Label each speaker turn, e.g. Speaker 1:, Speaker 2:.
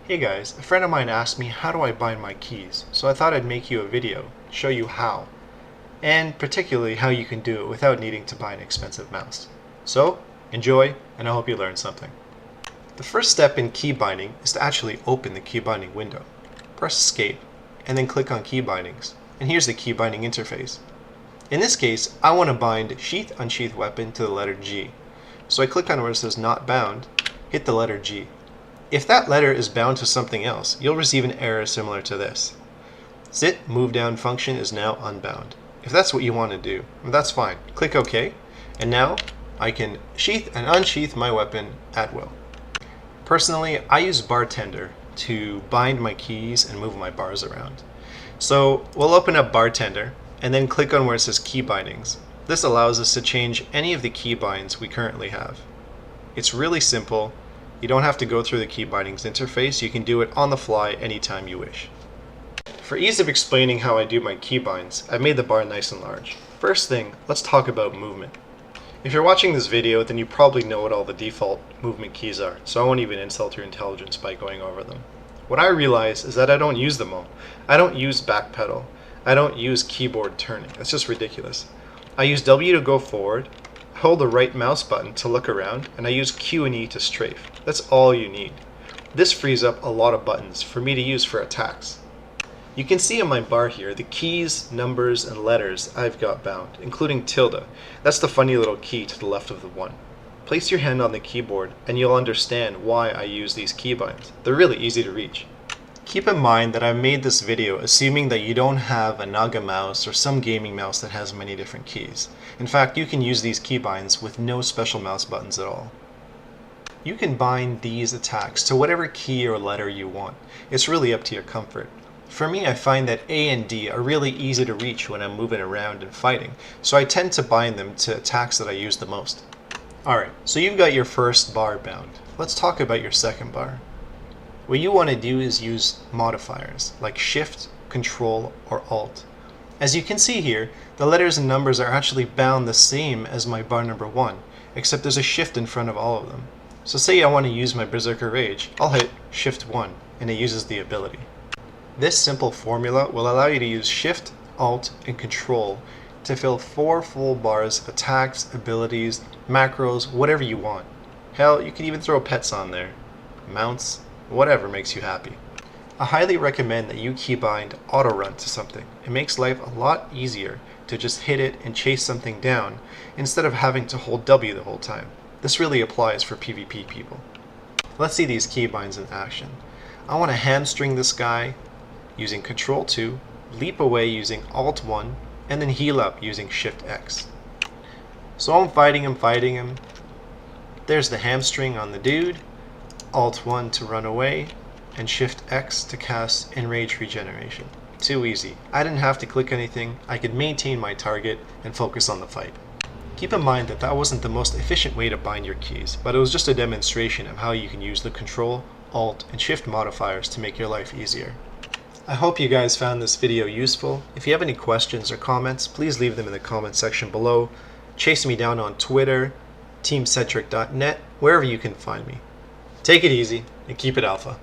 Speaker 1: Hey guys, a friend of mine asked me how do I bind my keys, so I thought I'd make you a video, show you how, and particularly how you can do it without needing to buy an expensive mouse. So, enjoy, and I hope you learned something. The first step in key binding is to actually open the key binding window. Press Escape, and then click on Key Bindings, and here's the key binding interface. In this case, I want to bind Sheath Unsheath Weapon to the letter G. So I click on where it says Not Bound, hit the letter G. If that letter is bound to something else, you'll receive an error similar to this. Zit move down function is now unbound. If that's what you want to do, that's fine. Click OK, and now I can sheath and unsheath my weapon at will. Personally, I use Bartender to bind my keys and move my bars around. So we'll open up Bartender and then click on where it says Key Bindings. This allows us to change any of the key binds we currently have. It's really simple. You don't have to go through the key bindings interface. You can do it on the fly anytime you wish. For ease of explaining how I do my key binds, I've made the bar nice and large. First thing, let's talk about movement. If you're watching this video, then you probably know what all the default movement keys are, so I won't even insult your intelligence by going over them. What I realize is that I don't use them all. I don't use backpedal. I don't use keyboard turning. That's just ridiculous. I use W to go forward, hold the right mouse button to look around, and I use Q and E to strafe. That's all you need. This frees up a lot of buttons for me to use for attacks. You can see on my bar here the keys, numbers, and letters I've got bound, including tilde. That's the funny little key to the left of the 1. Place your hand on the keyboard and you'll understand why I use these keybinds. They're really easy to reach. Keep in mind that I made this video assuming that you don't have a Naga mouse or some gaming mouse that has many different keys. In fact, you can use these keybinds with no special mouse buttons at all. You can bind these attacks to whatever key or letter you want. It's really up to your comfort. For me, I find that A and D are really easy to reach when I'm moving around and fighting, so I tend to bind them to attacks that I use the most. Alright, so you've got your first bar bound. Let's talk about your second bar. What you want to do is use modifiers like Shift, Control, or Alt. As you can see here, the letters and numbers are actually bound the same as my bar number 1, except there's a shift in front of all of them. So say I want to use my Berserker Rage, I'll hit Shift 1 and it uses the ability. This simple formula will allow you to use Shift, Alt, and Control to fill 4 full bars of attacks, abilities, macros, whatever you want. Hell, you can even throw pets on there. Mounts, whatever makes you happy. I highly recommend that you keybind auto run to something. It makes life a lot easier to just hit it and chase something down instead of having to hold W the whole time. This really applies for PvP people. Let's see these keybinds in action. I want to hamstring this guy using Control 2, leap away using Alt 1, and then heal up using Shift X. So I'm fighting him. There's the hamstring on the dude, Alt 1 to run away, and Shift X to cast Enrage Regeneration. Too easy. I didn't have to click anything, I could maintain my target and focus on the fight. Keep in mind that that wasn't the most efficient way to bind your keys, but it was just a demonstration of how you can use the Control, Alt, and Shift modifiers to make your life easier. I hope you guys found this video useful. If you have any questions or comments, please leave them in the comment section below. Chase me down on Twitter, teamcentric.net, wherever you can find me. Take it easy and keep it alpha.